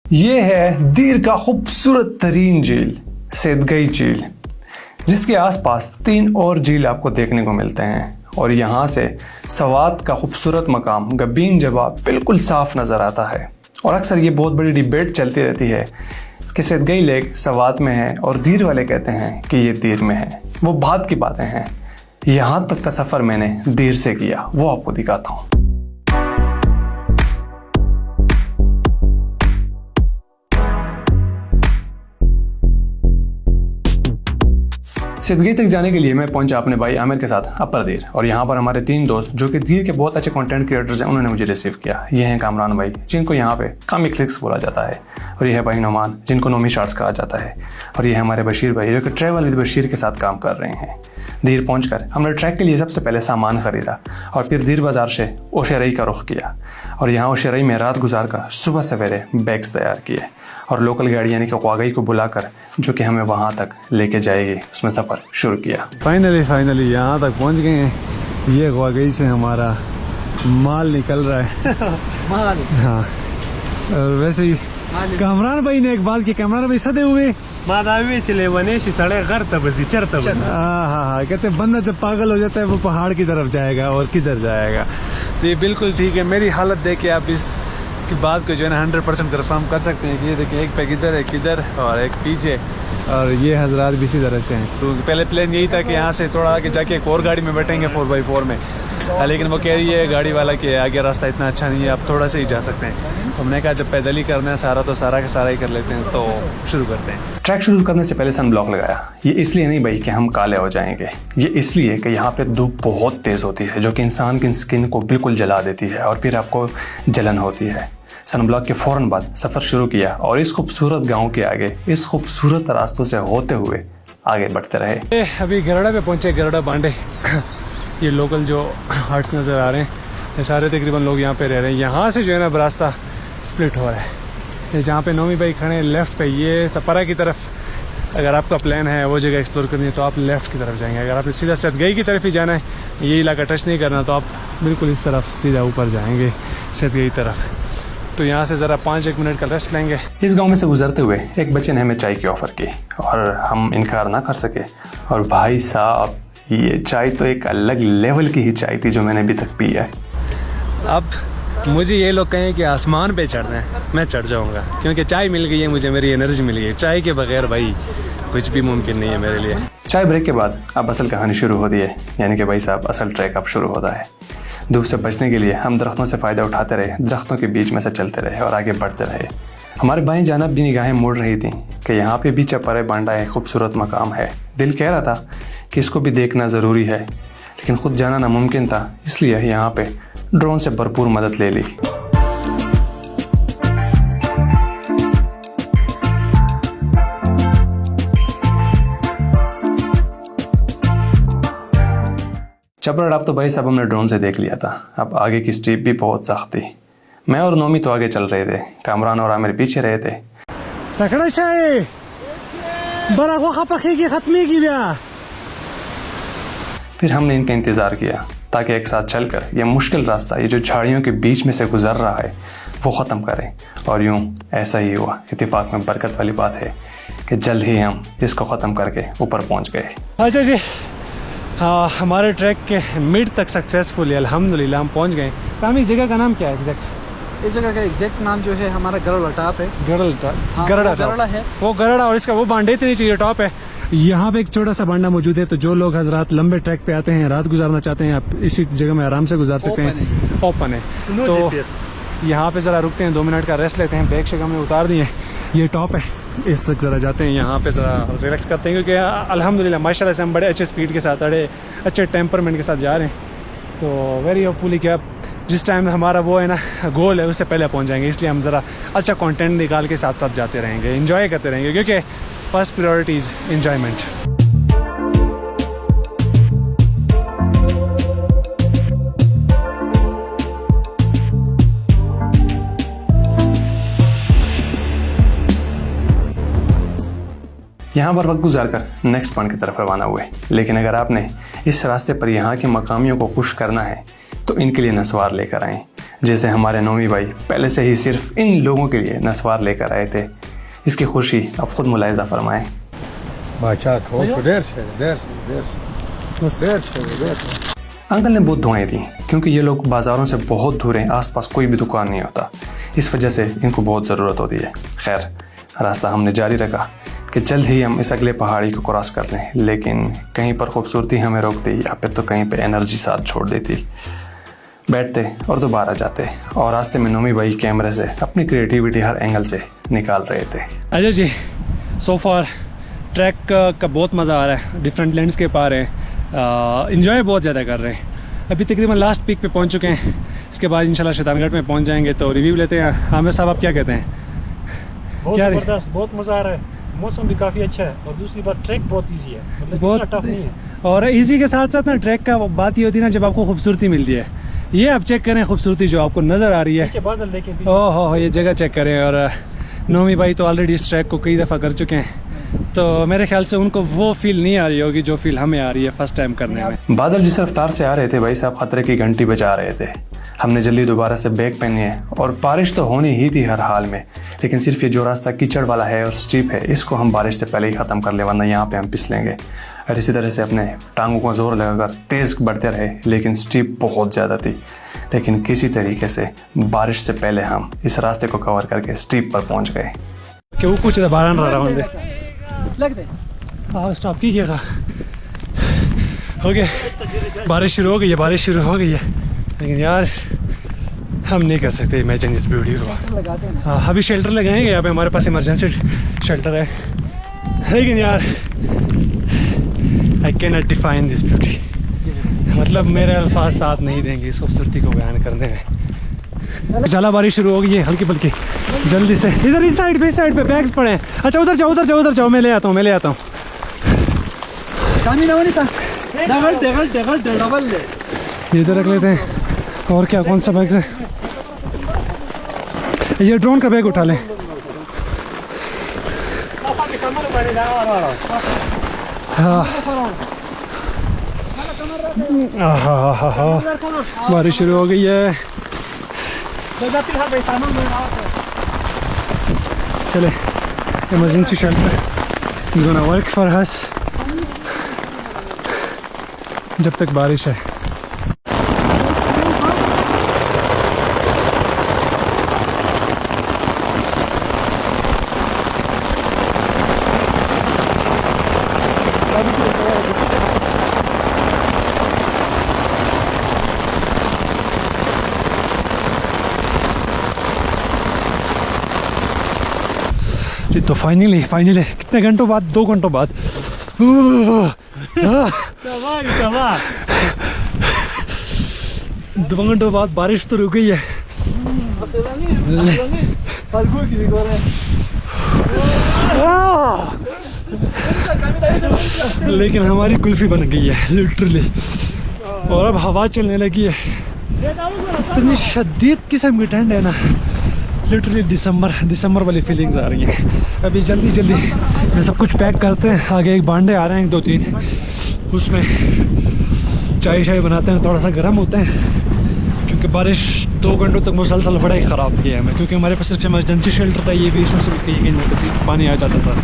ये है दीर का खूबसूरत तरीन झील सेदगई झील, जिसके आसपास 3 और झील आपको देखने को मिलते हैं। और यहाँ से सवात का खूबसूरत मकाम गब्बीन जबा बिल्कुल साफ नज़र आता है। और अक्सर ये बहुत बड़ी डिबेट चलती रहती है कि सेदगई लेक सवात में है और दीर वाले कहते हैं कि ये दीर में है। वो बात की बातें हैं। यहाँ तक का सफ़र मैंने दीर से किया, वो आपको दिखाता हूँ। सेदगई तक जाने के लिए मैं पहुंचा अपने भाई आमिर के साथ अपर दीर। और यहाँ पर हमारे 3 दोस्त जो कि दीर के बहुत अच्छे कंटेंट क्रिएटर्स हैं, उन्होंने मुझे रिसीव किया। ये हैं कामरान भाई, जिनको यहाँ पे कामी क्लिक्स बोला जाता है, और ये है भाई नोमान, जिनको नोमी शॉर्ट्स कहा जाता है, और ये है हमारे बशीर भाई जो कि ट्रैवल विद बशीर के साथ काम कर रहे हैं। दीर पहुंचकर हमने ट्रैक के लिए सबसे पहले सामान खरीदा और फिर दीर बाज़ार से ओशेरई का रुख किया। और यहाँ ओशेरई में रात गुजार कर सुबह सवेरे बैग्स तैयार किए और लोकल गाड़ी यानी कि ख्वागई को बुलाकर जो कि हमें वहाँ तक लेके जाएगी, उसमें सफ़र शुरू किया। फाइनली यहाँ तक पहुँच गए हैं। ये ख्वागई से हमारा माल निकल रहा है। माल हाँ, और वैसे ही कामरान भाई ने एक बात की, कामरान भाई सदे हुए मादावी चले बने सड़े घर तबसी चरता हाँ, कहते बंदा जब पागल हो जाता है वो पहाड़ की तरफ जाएगा और किधर जाएगा। तो ये बिल्कुल ठीक है। मेरी हालत देख के आप इस की बात को जो है ना 100% कंफर्म कर सकते हैं कि ये देखिए, एक पैक इधर, एक इधर और एक पीछे, और ये हजरात भी इसी तरह से हैं। तो पहले प्लान यही था कि यहाँ से थोड़ा आगे जाके एक और गाड़ी में बैठेंगे 4x4 में, लेकिन वो कह रही है गाड़ी वाला कि आगे रास्ता इतना अच्छा नहीं है, आप थोड़ा सा ही जा सकते हैं। तो हमने कहा जब पैदल ही करना है सारा, तो सारा का सारा ही कर लेते हैं। तो शुरू करते हैं। ट्रैक शुरू करने से पहले सन ब्लॉक लगाया। ये इसलिए नहीं भाई कि हम काले हो जाएंगे, ये इसलिए कि यहाँ पे धूप बहुत तेज़ होती है जो कि इंसान की स्किन को बिल्कुल जला देती है और फिर आपको जलन होती है। सन ब्लॉक के फ़ौरन बाद सफ़र शुरू किया और इस खूबसूरत गांव के आगे इस खूबसूरत रास्तों से होते हुए आगे बढ़ते रहे। अभी गरड़ा पे पहुँचे, गरड़ा बांडे। ये लोकल जो हट्स नज़र आ रहे हैं, ये सारे तकरीबन लोग यहाँ पे रह रहे हैं। यहाँ से जो है ना रास्ता स्प्लिट हो रहा है। ये जहाँ पे नोमी भाई खड़े हैं लेफ़्ट पे, ये सपरा की तरफ अगर आपका प्लान है वो जगह एक्सप्लोर करनी है तो आप लेफ़्ट की तरफ जाएंगे। अगर आप सीधा सेदगई की तरफ ही जाना है, ये इलाका टच नहीं करना, तो आप बिल्कुल इस तरफ सीधा ऊपर जाएंगे सेदगई तरफ। तो यहाँ से ज़रा 5-1 मिनट का रेस्ट लेंगे। इस गांव में से गुजरते हुए एक बच्चे ने हमें चाय की ऑफ़र की और हम इनकार ना कर सके। और भाई साहब, ये चाय तो एक अलग लेवल की ही चाय थी जो मैंने अभी तक पी है। अब मुझे ये लोग कहें कि आसमान पे चढ़ना है, मैं चढ़ जाऊँगा, क्योंकि चाय मिल गई है मुझे, मेरी एनर्जी मिल गई है। चाय के बगैर भाई कुछ भी मुमकिन नहीं है मेरे लिए। चाय ब्रेक के बाद अब असल कहानी शुरू होती है, यानी कि भाई साहब असल ट्रैक अब शुरू होता है। धूप से बचने के लिए हम दरख्तों से फ़ायदा उठाते रहे, दरख्तों के बीच में से चलते रहे और आगे बढ़ते रहे। हमारे बाएं जानिब भी निगाहें मुड़ रही थीं कि यहाँ पे भी चपरे बांडा एक खूबसूरत मकाम है। दिल कह रहा था कि इसको भी देखना ज़रूरी है, लेकिन ख़ुद जाना नामुमकिन था, इसलिए यहाँ पे ड्रोन से भरपूर मदद ले ली। चपरा डाप तो भाई साहब हमने ड्रोन से देख लिया था। अब आगे की स्टीप भी बहुत सख्त थी। मैं और नोमी तो आगे चल रहे थे, कामरान और आमिर पीछे रहे थे। फिर हमने इनका इंतज़ार किया ताकि एक साथ चलकर ये मुश्किल रास्ता, ये जो झाड़ियों के बीच में से गुजर रहा है, वो ख़त्म करें। और यूँ ऐसा ही हुआ। इत्तेफाक में बरकत वाली बात है कि जल्द ही हम इसको ख़त्म करके ऊपर पहुँच गए। अच्छा जी, हाँ, हमारे ट्रैक के मिड तक सक्सेसफुली अल्हम्दुलिल्लाह हम पहुँच गए। काम इस जगह का नाम क्या है एग्जैक्ट? इस जगह का एग्जैक्ट नाम जो है हमारा गरड़ा टॉप है। गरड़ा है वो गरड़ा, और इसका वो बांडे इतनी चाहिए टॉप है। यहाँ पे एक छोटा सा बांडा मौजूद है, तो जो लोग हजरात लंबे ट्रैक पे आते हैं, रात गुजारना चाहते हैं, आप इसी जगह में आराम से गुजार सकते हैं। ओपन है। तो यहाँ पे ज़रा रुकते हैं, 2 मिनट का रेस्ट लेते हैं। बैग शेग हमने उतार दिए, ये टॉप है, इस तक ज़रा जाते हैं, यहाँ पे ज़रा रिलैक्स करते हैं, क्योंकि अल्हम्दुलिल्लाह माशाल्लाह से हम बड़े अच्छे स्पीड के साथ, बड़े अच्छे टेम्परमेंट के साथ जा रहे हैं। तो वेरी होपफुली कि अब जिस टाइम हमारा वो है ना गोल है, उससे पहले पहुँच जाएंगे। इसलिए हम ज़रा अच्छा कंटेंट निकाल के साथ साथ जाते रहेंगे, एंजॉय करते रहेंगे, क्योंकि फर्स्ट प्रायोरिटी इज़ एंजॉयमेंट। यहाँ पर वक्त गुजार कर नेक्स्ट पॉइंट की तरफ रवाना हुए। लेकिन अगर आपने इस रास्ते पर यहाँ के मकामियों को खुश करना है तो इनके लिए नस्वार लेकर आएँ। जैसे हमारे नोमी भाई पहले से ही सिर्फ इन लोगों के लिए नस्वार लेकर आए थे। इसकी खुशी अब खुद मुलाहिजा फरमाएं। अंकल ने बहुत दुआएं दी क्योंकि ये लोग बाज़ारों से बहुत दूर हैं, आसपास कोई भी दुकान नहीं होता, इस वजह से इनको बहुत ज़रूरत होती है। खैर, रास्ता हमने जारी रखा कि जल्द ही हम इस अगले पहाड़ी को क्रॉस कर लें, लेकिन कहीं पर खूबसूरती हमें रोक दी या फिर तो कहीं पे एनर्जी साथ छोड़ देती। बैठते और दोबारा जाते और रास्ते में नोमी भाई कैमरे से अपनी क्रिएटिविटी हर एंगल से निकाल रहे थे। अजय जी, सो फार ट्रैक का बहुत मज़ा आ रहा है, डिफरेंट लैंडस्केप आ रहे हैं, इंजॉय बहुत ज़्यादा कर रहे हैं। अभी तकरीबन लास्ट पीक पे पहुंच चुके हैं, इसके बाद इंशाल्लाह शैतानगढ़ में पहुंच जाएंगे तो रिव्यू लेते हैं। आमिर साहब, आप क्या कहते हैं? बहुत ज़बरदस्त, बहुत मज़ा आ रहा है, मौसम भी काफ़ी अच्छा है और दूसरी बात ट्रैक बहुत इजी है, मतलब बहुत टफ नहीं है। और इजी के साथ साथ ना ट्रैक का बात ये होती है ना, जब आपको खूबसूरती मिलती है, ये आप चेक करें खूबसूरती जो आपको नज़र आ रही है। पीछे बादल देखें, पीछे। ओह हो, ये जगह चेक करें। और नोमी भाई तो ऑलरेडी इस ट्रैक को कई दफ़ा कर चुके हैं, तो मेरे ख्याल से उनको वो फील नहीं आ रही होगी जो फील हमें आ रही है फर्स्ट टाइम करने में। बादल जिस रफ्तार से आ रहे थे भाई साहब, खतरे की घंटी बजा रहे थे। हमने जल्दी दोबारा से बैग पहनी है और बारिश तो होनी ही थी हर हाल में, लेकिन सिर्फ ये जो रास्ता कीचड़ वाला है और स्टीप है, इसको हम बारिश से पहले ही ख़त्म कर ले, वरना यहाँ पे हम फिसलेंगे। और इसी तरह से अपने टांगों को जोर लगाकर तेज़ बढ़ते रहे, लेकिन स्टीप बहुत ज़्यादा थी। लेकिन किसी तरीके से बारिश से पहले हम इस रास्ते को कवर करके स्टीप पर पहुँच गए। कि वो कुछ बारह हाँ स्टॉप कीजिएगा। हो गया, बारिश शुरू हो गई है, बारिश शुरू हो गई है, लेकिन यार हम नहीं कर सकते इमेजिन इस ब्यूटी को। हाँ, अभी शेल्टर लगाएंगे, यहाँ पे हमारे पास इमरजेंसी शेल्टर है, लेकिन यार I can not define this beauty, मतलब मेरे अल्फाज साथ नहीं देंगे इस खूबसूरती को बयान करने में। ज़्यादा बारिश शुरू हो गई है, हल्की फुल्की, जल्दी से इधर इस साइड पे बैग्स पड़े हैं। अच्छा उधर जाओ, मैं ले आता हूँ। इधर रख लेते हैं। और क्या, कौन सा बैग है? ये ड्रोन का बैग उठा लें। हाँ, बारिश शुरू हो गई है। चले, emergency shelter is gonna work for us जब तक बारिश है। तो फाइनली कितने घंटों बाद, 2 घंटों बाद 2 घंटों बाद बारिश तो रुक गई है, लेकिन हमारी कुल्फी बन गई है लिटरली, और अब हवा चलने लगी है। इतनी शदीद किस्म की ठंड है ना, लिटरली दिसंबर वाली फीलिंग्स आ रही हैं। अभी जल्दी में सब कुछ पैक करते हैं। आगे एक बांडे आ रहे हैं, 2-3, उसमें चाय बनाते हैं, थोड़ा सा गर्म होते हैं, क्योंकि बारिश 2 घंटों तक मुसलसल बड़ा ही ख़राब किया हमें, क्योंकि हमारे पास सिर्फ इमरजेंसी शेल्टर था, ये भी इसमें से कहीं पानी आ जाता था।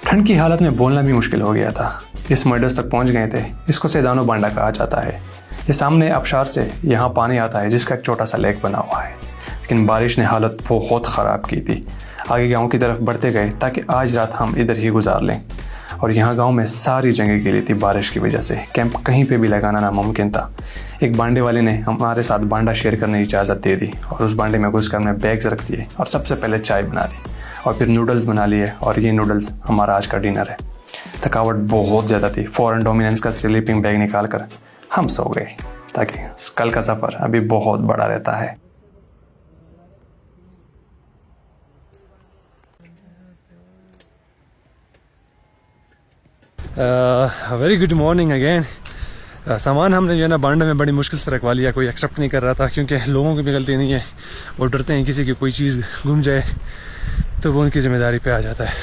ठंड की हालत में बोलना भी मुश्किल हो गया था। इस मर्डर्स तक पहुंच गए थे। इसको सेदानो बांडा कहा जाता है। ये सामने आबशार से यहाँ पानी आता है, जिसका एक छोटा सा लेक बना हुआ है, लेकिन बारिश ने हालत बहुत ख़राब की थी। आगे गांव की तरफ बढ़ते गए ताकि आज रात हम इधर ही गुजार लें, और यहाँ गांव में सारी जगह गिली थी बारिश की वजह से। कैंप कहीं पे भी लगाना नामुमकिन था। एक बांडे वाले ने हमारे साथ बांडा शेयर करने की इजाज़त दे दी, और उस बांडे में घुसकर हमने बैग्स रख दिए और सबसे पहले चाय बना दी, और फिर नूडल्स बना लिए, और ये नूडल्स हमारा आज का डिनर है। थकावट बहुत ज़्यादा थी। फॉरेन डोमिनेंस का स्लीपिंग बैग निकाल कर हम सो गए, ताकि कल का सफ़र अभी बहुत बड़ा रहता है। Very good morning again. सामान हमने जो है ना बांडे में बड़ी मुश्किल से रखवा लिया, कोई एक्सेप्ट नहीं कर रहा था क्योंकि लोगों की भी गलती नहीं है, वो डरते हैं किसी की कोई चीज़ गुम जाए तो वो उनकी ज़िम्मेदारी पे आ जाता है।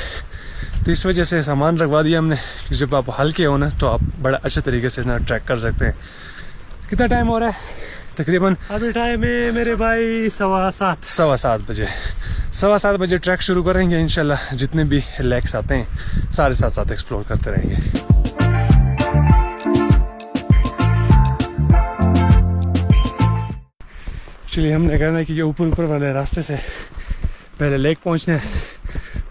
तो इस वजह से सामान रखवा दिया हमने कि जब आप हल्के हो ना तो आप बड़ा अच्छे तरीके से ना ट्रैक कर सकते हैं। कितना टाइम हो रहा है तकरीबन? अभी टाइम है मेरे भाई 7:15। 7:15 बजे। 7:15 बजे ट्रैक शुरू करेंगे इंशाल्लाह। जितने भी लेक्स आते हैं सारे साथ साथ एक्सप्लोर करते रहेंगे। चलिए हमने कहना है कि ये ऊपर वाले रास्ते से पहले लेक पहुंचना है,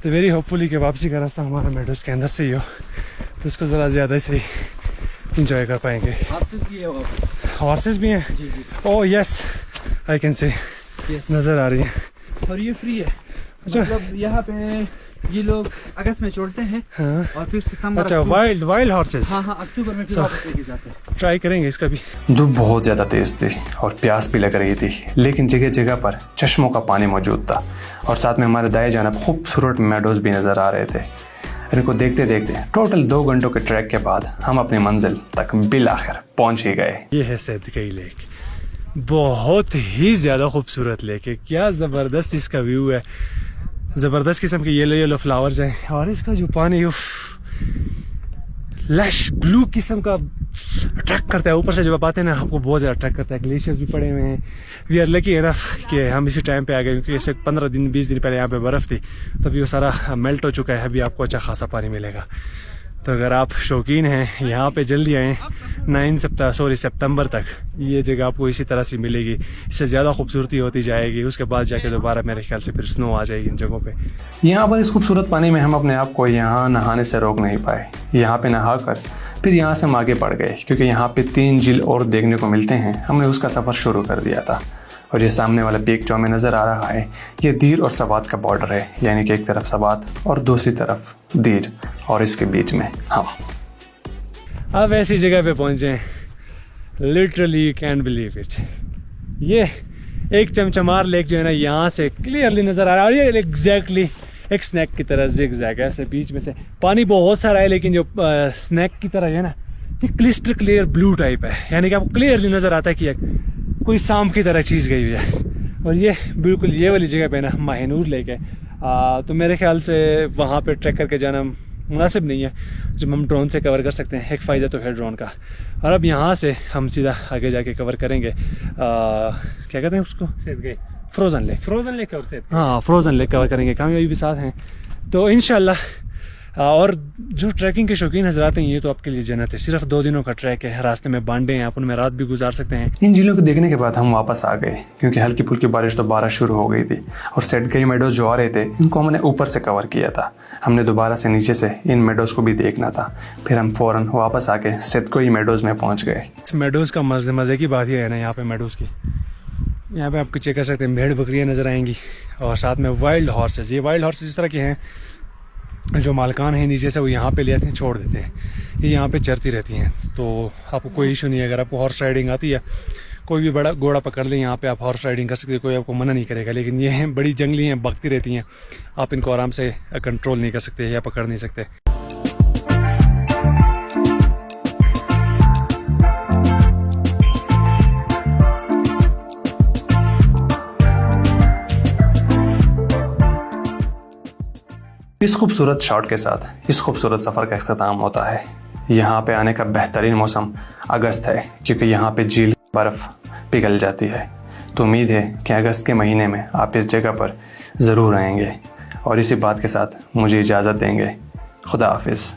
तो वेरी होपफुली कि वापसी का रास्ता हमारा मेडोज के अंदर से ही हो, तो इसको ज़रा ज़्यादा से ही इंजॉय कर पाएंगे। हॉर्सेस भी हैं? Oh yes, I can see, नज़र आ रही है। और ये फ्री है, मतलब यहाँ पे ये लोग अगस्त में छोड़ते हैं। हाँ। और फिर सितंबर। अच्छा, वाइल्ड हॉर्सेस। हाँ, अक्टूबर में फिर वापस लेके जाते हैं। ट्राई करेंगे इसका भी। धूप बहुत ज़्यादा तेज़ थी और प्यास भी लग रही थी, लेकिन जगह जगह पर चश्मों का पानी मौजूद था और साथ में हमारे दाएं जानब खूबसूरत मेडोज भी नज़र आ रहे थे। इनको देखते देखते टोटल 2 घंटों के ट्रैक के बाद हम अपनी मंजिल तक बिलाखिर पहुंच ही गए। ये है सैदकई लेक, बहुत ही ज़्यादा खूबसूरत लेक है। क्या ज़बरदस्त इसका व्यू है, ज़बरदस्त किस्म के येलो फ्लावर्स हैं और इसका जो पानी लश ब्लू किस्म का अट्रैक्ट करता है। ऊपर से जब आप आते हैं ना आपको बहुत ज़्यादा अट्रैक्ट करता है। ग्लेशियर्स भी पड़े हुए हैं। वी आर लकी इनफ कि हम इसी टाइम पे आ गए, क्योंकि ऐसे 15-20 दिन पहले यहाँ पे बर्फ़ थी, तभी वो सारा मेल्ट हो चुका है। अभी आपको अच्छा खासा पानी मिलेगा। तो अगर आप शौकीन हैं यहाँ पे जल्दी आएँ। 9 सितंबर तक ये जगह आपको इसी तरह से मिलेगी। इससे ज़्यादा खूबसूरती होती जाएगी, उसके बाद जाके दोबारा मेरे ख्याल से फिर स्नो आ जाएगी इन जगहों पे। यहाँ पर इस खूबसूरत पानी में हम अपने आप को यहाँ नहाने से रोक नहीं पाए। यहाँ पे नहा कर फिर यहाँ से हम आगे बढ़ गए, क्योंकि यहाँ पे 3 झील और देखने को मिलते हैं। हमने उसका सफ़र शुरू कर दिया था और ये सामने वाला पीक जो हमें नज़र आ रहा है, ये दीर और सवात का बॉर्डर है, यानी कि एक तरफ सवात और दूसरी तरफ दीर, और इसके बीच में हम अब ऐसी जगह पे पहुंचे हैं, literally you can believe it. ये एक चमचमार लेक जो है ना यहाँ से क्लियरली नज़र आ रहा है, और ये एग्जैक्टली एक स्नैक की तरह जिग-जैग ऐसे बीच में से पानी बहुत सारा है, लेकिन जो स्नैक की तरह है ना ये क्लिस्टर क्लियर ब्लू टाइप है, यानी कि आपको क्लियरली नज़र आता है कि कोई सांप की तरह चीज़ गई हुई है। और ये बिल्कुल ये वाली जगह पे ना माहिनूर लेक है। तो मेरे ख्याल से वहाँ पे ट्रैक करके जाना मुनासिब नहीं है, जब हम ड्रोन से कवर कर सकते हैं। एक फ़ायदा तो है ड्रोन का। और अब यहाँ से हम सीधा आगे जाके कवर करेंगे क्या कहते हैं उसको, सैदकई फ्रोज़न लेक। फ्रोजन लेक और सैदकई, हाँ फ्रोज़न लेक कवर करेंगे, कामयाबी भी साथ हैं तो इंशाल्लाह। और जो ट्रैकिंग के शौकीन हजरात हैं, ये तो आपके लिए जन्नत है। सिर्फ 2 दिनों का ट्रैक है, रास्ते में बांडे हैं, आप उनमें रात भी गुजार सकते हैं। इन झीलों को देखने के बाद हम वापस आ गए, क्योंकि हल्की फुल्की बारिश दोबारा शुरू हो गई थी और सैदकई मेडोज जो आ रहे थे इनको हमने ऊपर से कवर किया था। हमने दोबारा से नीचे से इन मेडोज को भी देखना था। फिर हम फ़ौरन वापस आके सैदकई मेडोज में पहुँच गए। मेडोज का मज़े की बात यह है ना, यहाँ पे मेडोज की यहाँ पे आपको चेक कर सकते हैं, भेड़ बकरियाँ नज़र आएंगी और साथ में वाइल्ड हॉर्सेस। ये वाइल्ड हॉर्सेस इस तरह के हैं, जो मालकान हैं नीचे से वो यहाँ पे ले आते हैं, छोड़ देते हैं, ये यहाँ पे चरती रहती हैं। तो आपको कोई इशू नहीं है। अगर आपको हॉर्स राइडिंग आती है, कोई भी बड़ा घोड़ा पकड़ लें, यहाँ पे आप हॉर्स राइडिंग कर सकते हैं, कोई आपको मना नहीं करेगा। लेकिन ये हैं बड़ी जंगली हैं, भगती रहती हैं, आप इनको आराम से कंट्रोल नहीं कर सकते या पकड़ नहीं सकते। इस खूबसूरत शॉट के साथ इस खूबसूरत सफ़र का इख्तिताम होता है। यहाँ पे आने का बेहतरीन मौसम अगस्त है, क्योंकि यहाँ पे झील बर्फ़ पिघल जाती है। तो उम्मीद है कि अगस्त के महीने में आप इस जगह पर ज़रूर आएंगे। और इसी बात के साथ मुझे इजाज़त देंगे। खुदा हाफिज़।